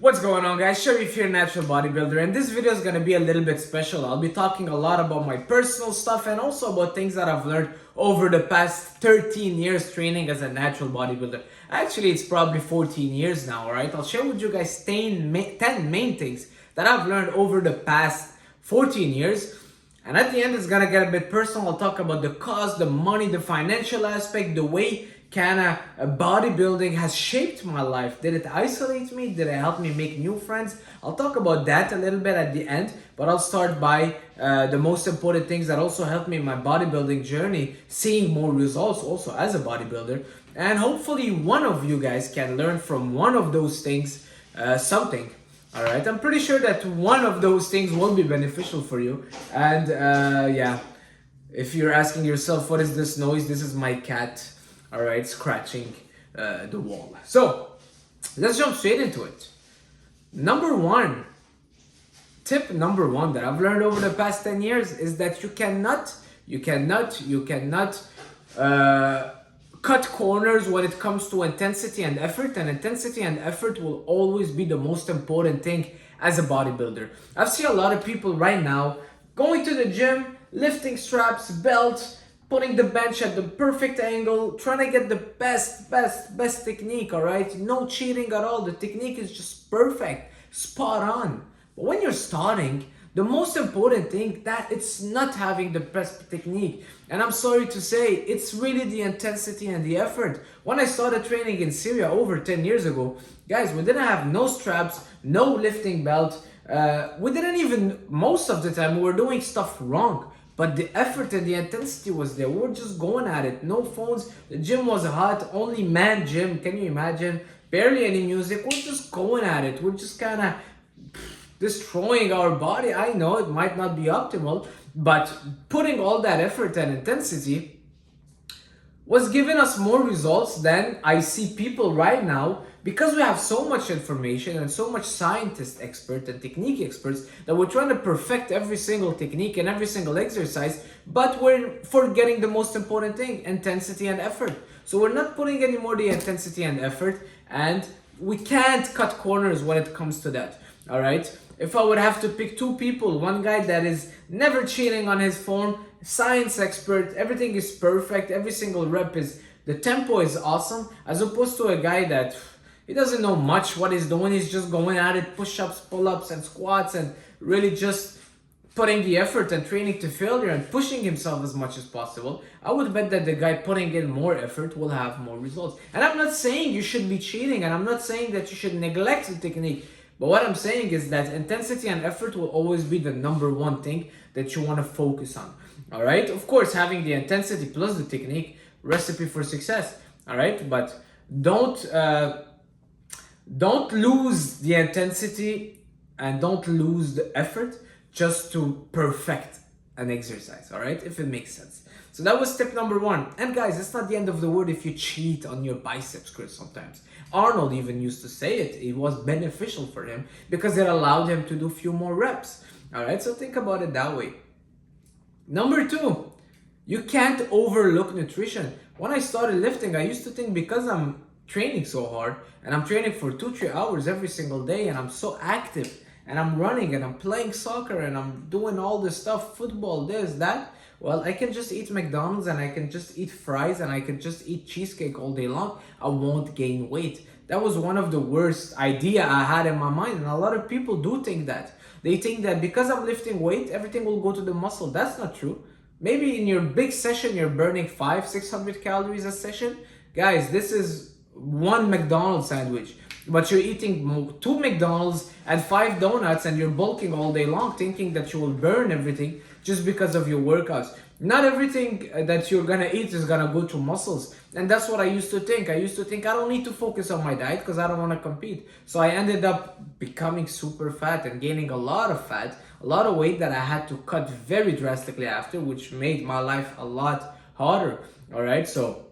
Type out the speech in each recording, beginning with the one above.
What's going on, guys? Sharif here, natural bodybuilder, and this video is going to be a little bit special. I'll be talking a lot about my personal stuff and also about things that I've learned over the past 13 years training as a natural bodybuilder. Actually, it's probably 14 years now, alright? I'll share with you guys 10 main things that I've learned over the past 14 years. And at the end, it's going to get a bit personal. I'll talk about the cost, the money, the financial aspect, the way kinda bodybuilding has shaped my life. Did it isolate me? Did it help me make new friends? I'll talk about that a little bit at the end, but I'll start by the most important things that also helped me in my bodybuilding journey, seeing more results also as a bodybuilder. And hopefully one of you guys can learn from one of those things something. All right, I'm pretty sure that one of those things will be beneficial for you. And yeah, if you're asking yourself, what is this noise? This is my cat. All right, scratching the wall. So let's jump straight into it. Tip number one that I've learned over the past 10 years is that you cannot cut corners when it comes to intensity and effort, and intensity and effort will always be the most important thing as a bodybuilder. I've seen a lot of people right now going to the gym, lifting straps, belts, putting the bench at the perfect angle, trying to get the best technique, all right? No cheating at all. The technique is just perfect, spot on. But when you're starting, the most important thing that it's not having the best technique. And I'm sorry to say, it's really the intensity and the effort. When I started training in Syria over 10 years ago, guys, we didn't have no straps, no lifting belt. We didn't even, most of the time, we were doing stuff wrong. But the effort and the intensity was there. We were just going at it. No phones. The gym was hot. Only man gym. Can you imagine? Barely any music. We're just going at it. We're just kind of destroying our body. I know it might not be optimal, but putting all that effort and intensity was giving us more results than I see people right now, because we have so much information and so much scientist expert and technique experts that we're trying to perfect every single technique and every single exercise, but we're forgetting the most important thing, intensity and effort. So we're not putting any more the intensity and effort, and we can't cut corners when it comes to that. All right. If I would have to pick two people, one guy that is never cheating on his form, science expert, everything is perfect, every single rep is, the tempo is awesome, as opposed to a guy that he doesn't know much what he's doing, he's just going at it, push-ups, pull-ups, and squats, and really just putting the effort and training to failure and pushing himself as much as possible. I would bet that the guy putting in more effort will have more results. And I'm not saying you should be cheating, and I'm not saying that you should neglect the technique. But what I'm saying is that intensity and effort will always be the number one thing that you want to focus on. All right. Of course, having the intensity plus the technique, recipe for success. All right. But don't lose the intensity and don't lose the effort just to perfect an exercise. All right. If it makes sense. So that was tip number one. And guys, it's not the end of the world if you cheat on your biceps curls sometimes. Arnold even used to say it. It was beneficial for him because it allowed him to do a few more reps. All right, so think about it that way. Number two, you can't overlook nutrition. When I started lifting, I used to think because I'm training so hard and I'm training for 2-3 hours every single day and I'm so active and I'm running and I'm playing soccer and I'm doing all this stuff, football, this, that, well, I can just eat McDonald's and I can just eat fries and I can just eat cheesecake all day long. I won't gain weight. That was one of the worst idea I had in my mind. And a lot of people do think that. They think that because I'm lifting weight, everything will go to the muscle. That's not true. Maybe in your big session, you're burning 500-600 calories a session. Guys, this is one McDonald's sandwich. But you're eating 2 McDonald's and 5 donuts and you're bulking all day long thinking that you will burn everything just because of your workouts. Not everything that you're gonna eat is gonna go to muscles. And that's what I used to think. I used to think I don't need to focus on my diet because I don't want to compete. So I ended up becoming super fat and gaining a lot of fat, a lot of weight that I had to cut very drastically after, which made my life a lot harder. All right, so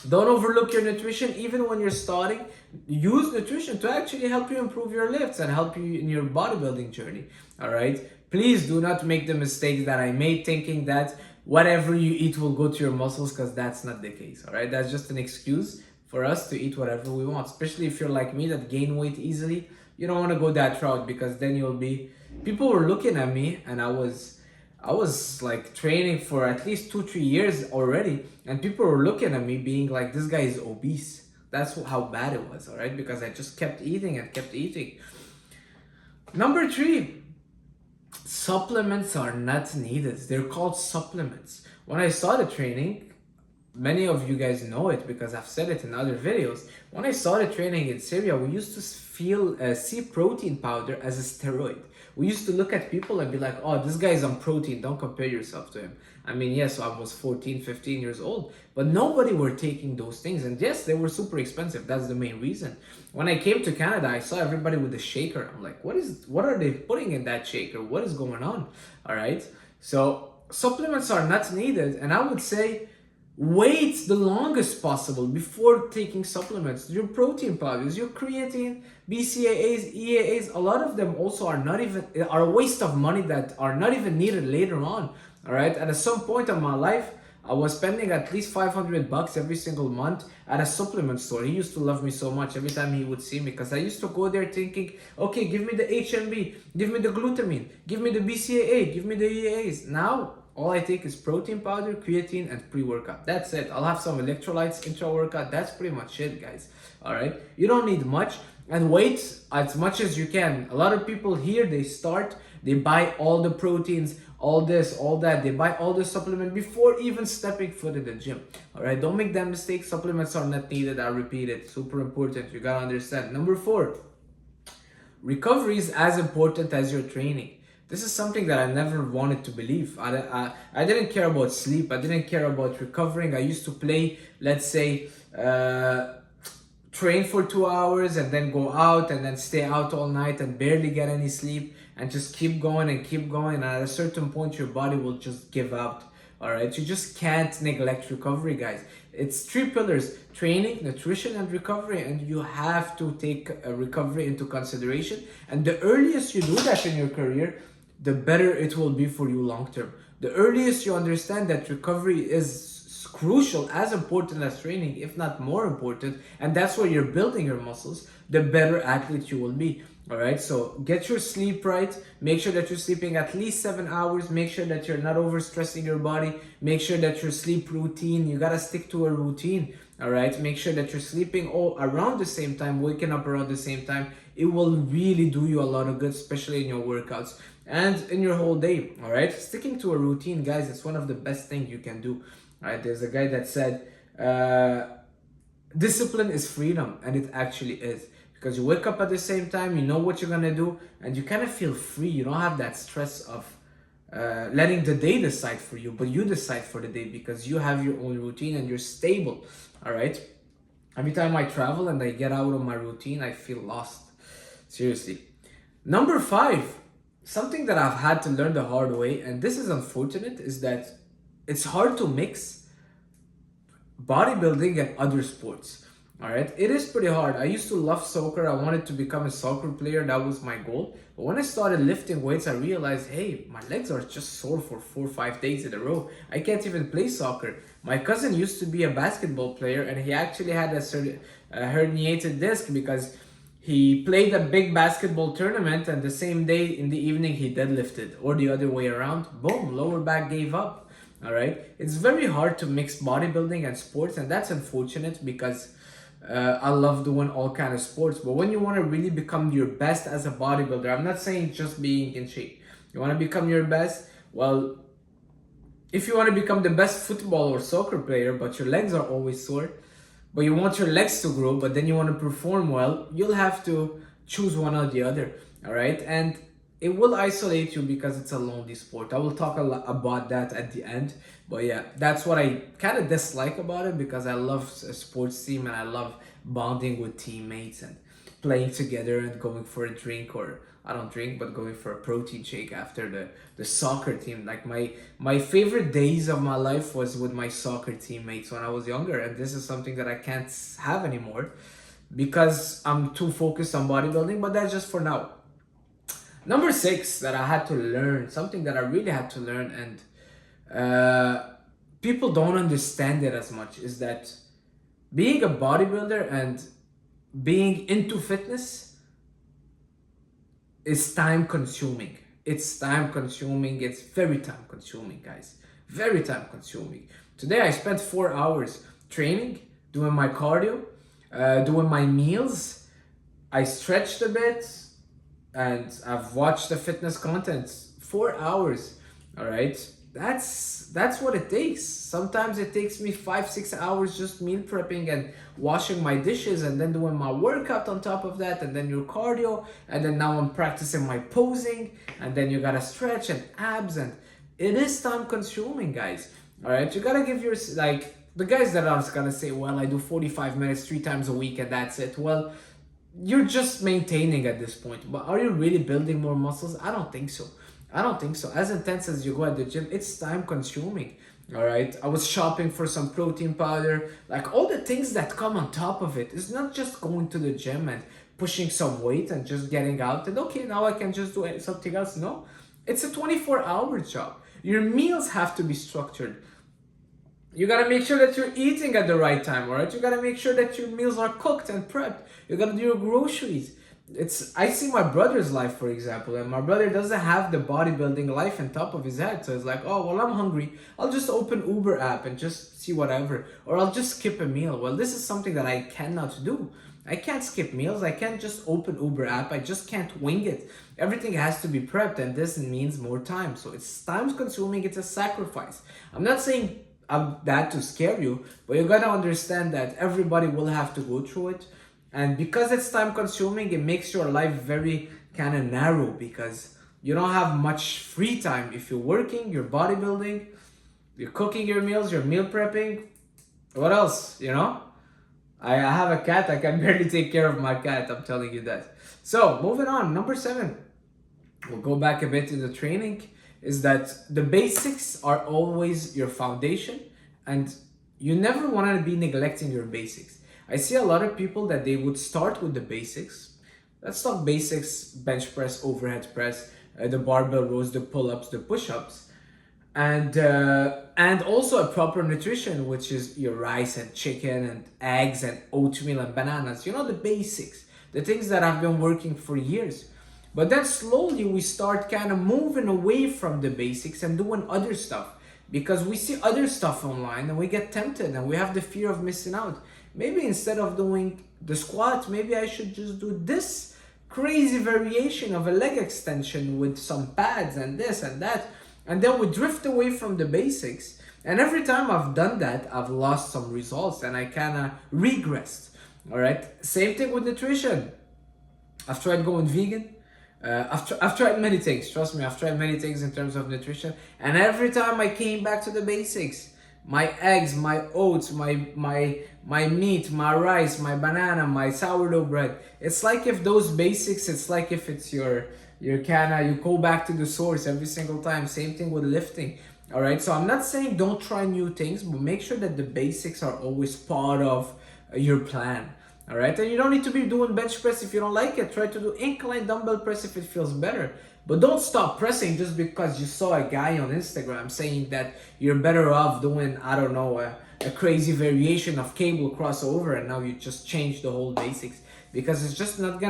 don't overlook your nutrition. Even when you're starting, use nutrition to actually help you improve your lifts and help you in your bodybuilding journey. All right. Please do not make the mistake that I made, thinking that whatever you eat will go to your muscles, because that's not the case. All right. That's just an excuse for us to eat whatever we want, especially if you're like me that gain weight easily. You don't want to go that route, because then you'll be, people were looking at me, and I was like training for at least 2-3 years already, and people were looking at me being like, this guy is obese. That's how bad it was, all right? Because I just kept eating and kept eating. Number 3, supplements are not needed. They're called supplements. When I started training, many of you guys know it because I've said it in other videos. When I started training in Syria, we used to see protein powder as a steroid. We used to look at people and be like, oh, this guy's on protein, don't compare yourself to him. I mean, yes, I was 14, 15 years old, but nobody were taking those things. And yes, they were super expensive. That's the main reason. When I came to Canada, I saw everybody with a shaker. I'm like, what are they putting in that shaker? What is going on? All right. So supplements are not needed. And I would say, wait the longest possible before taking supplements. Your protein powders, your creatine, BCAAs, EAAs, a lot of them also are a waste of money that are not even needed later on. All right. And at some point in my life, I was spending at least $500 every single month at a supplement store. He used to love me so much every time he would see me, because I used to go there thinking, okay, give me the HMB, give me the glutamine, give me the BCAA, give me the EAAs. Now, all I take is protein powder, creatine, and pre-workout. That's it. I'll have some electrolytes intra-workout. That's pretty much it, guys. All right? You don't need much. And wait as much as you can. A lot of people here, they buy all the proteins, all this, all that. They buy all the supplement before even stepping foot in the gym. All right? Don't make that mistake. Supplements are not needed. I repeat it. Super important. You got to understand. Number 4, recovery is as important as your training. This is something that I never wanted to believe. I didn't care about sleep. I didn't care about recovering. I used to play, let's say, train for 2 hours and then go out and then stay out all night and barely get any sleep and just keep going and keep going. And at a certain point, your body will just give out. All right, you just can't neglect recovery, guys. It's 3 pillars: training, nutrition, and recovery. And you have to take recovery into consideration. And the earliest you do that in your career, the better it will be for you long term. The earliest you understand that recovery is crucial, as important as training, if not more important, and that's where you're building your muscles, the better athlete you will be. All right, so get your sleep right. Make sure that you're sleeping at least 7 hours. Make sure that you're not overstressing your body. Make sure that your sleep routine, you gotta stick to a routine. All right, make sure that you're sleeping all around the same time, waking up around the same time. It will really do you a lot of good, especially in your workouts and in your whole day. All right, sticking to a routine, guys, it's one of the best things you can do. All right, there's a guy that said, discipline is freedom, and it actually is. Because you wake up at the same time, you know what you're gonna do, and you kind of feel free. You don't have that stress of letting the day decide for you, but you decide for the day because you have your own routine and you're stable. All right. Every time I travel and I get out of my routine, I feel lost. Seriously. Number 5, something that I've had to learn the hard way, and this is unfortunate, is that it's hard to mix bodybuilding and other sports. All right, it is pretty hard. I used to love soccer. I wanted to become a soccer player. That was my goal. But when I started lifting weights, I realized, hey, my legs are just sore for 4 or 5 days in a row. I can't even play soccer. My cousin used to be a basketball player, and he actually had a herniated disc because he played a big basketball tournament, and the same day in the evening he deadlifted, or the other way around. Boom, lower back gave up. All right, it's very hard to mix bodybuilding and sports, and that's unfortunate because I love doing all kind of sports. But when you want to really become your best as a bodybuilder, I'm not saying just being in shape. You want to become your best? Well, if you want to become the best football or soccer player, but your legs are always sore, but you want your legs to grow, but then you want to perform well, you'll have to choose one or the other. All right, and it will isolate you because it's a lonely sport. I will talk a lot about that at the end. But yeah, that's what I kind of dislike about it, because I love a sports team and I love bonding with teammates and playing together and going for a drink, or I don't drink, but going for a protein shake after the soccer team. Like my favorite days of my life was with my soccer teammates when I was younger. And this is something that I can't have anymore because I'm too focused on bodybuilding, but that's just for now. Number 6 that I had to learn, something that I really had to learn, and people don't understand it as much, is that being a bodybuilder and being into fitness is time consuming. It's time consuming. It's very time consuming, guys. Very time consuming. Today I spent 4 hours training, doing my cardio, doing my meals. I stretched a bit, and I've watched the fitness content. 4 hours. All right. That's what it takes. Sometimes it takes me 5-6 hours just meal prepping and washing my dishes and then doing my workout on top of that, and then your cardio, and then now I'm practicing my posing, and then you gotta stretch and abs, and it is time consuming, guys. All right, you gotta give your, like, the guys that are gonna say, well, I do 45 minutes 3 times a week and that's it. Well, you're just maintaining at this point, but are you really building more muscles? I don't think so. I don't think so. As intense as you go at the gym, it's time consuming. All right. I was shopping for some protein powder, like all the things that come on top of it. It's not just going to the gym and pushing some weight and just getting out and okay, now I can just do something else. No, it's a 24-hour job. Your meals have to be structured. You gotta make sure that you're eating at the right time, all right? You gotta make sure that your meals are cooked and prepped. You gotta do your groceries. I see my brother's life, for example, and my brother doesn't have the bodybuilding life on top of his head. So it's like, oh, well, I'm hungry. I'll just open Uber app and just see whatever, or I'll just skip a meal. Well, this is something that I cannot do. I can't skip meals. I can't just open Uber app. I just can't wing it. Everything has to be prepped, and this means more time. So it's time consuming. It's a sacrifice. I'm not saying that to scare you, but you gotta understand that everybody will have to go through it. And because it's time consuming, it makes your life very kind of narrow because you don't have much free time. If you're working, you're bodybuilding, you're cooking your meals, you're meal prepping. What else, you know? I have a cat. I can barely take care of my cat. I'm telling you that. So moving on, number 7. We'll go back a bit to the training. Is that the basics are always your foundation, and you never want to be neglecting your basics. I see a lot of people that they would start with the basics. Let's talk basics: bench press, overhead press, the barbell rows, the pull-ups, the push-ups, and also a proper nutrition, which is your rice and chicken and eggs and oatmeal and bananas. You know, the basics, the things that have been working for years. But then slowly we start kind of moving away from the basics and doing other stuff because we see other stuff online and we get tempted and we have the fear of missing out. Maybe instead of doing the squat, maybe I should just do this crazy variation of a leg extension with some pads and this and that. And then we drift away from the basics. And every time I've done that, I've lost some results and I kind of regressed. All right. Same thing with nutrition. I've tried going vegan. I've tried many things. Trust me, I've tried many things in terms of nutrition. And every time I came back to the basics, my eggs, my oats, my meat, my rice, my banana, my sourdough bread. It's like if those basics, it's like if it's your you go back to the source every single time. Same thing with lifting. All right. So I'm not saying don't try new things, but make sure that the basics are always part of your plan. All right. And you don't need to be doing bench press if you don't like it. Try to do incline dumbbell press if it feels better. But don't stop pressing just because you saw a guy on Instagram saying that you're better off doing, I don't know, a crazy variation of cable crossover, and now you just change the whole basics, because it's just not gonna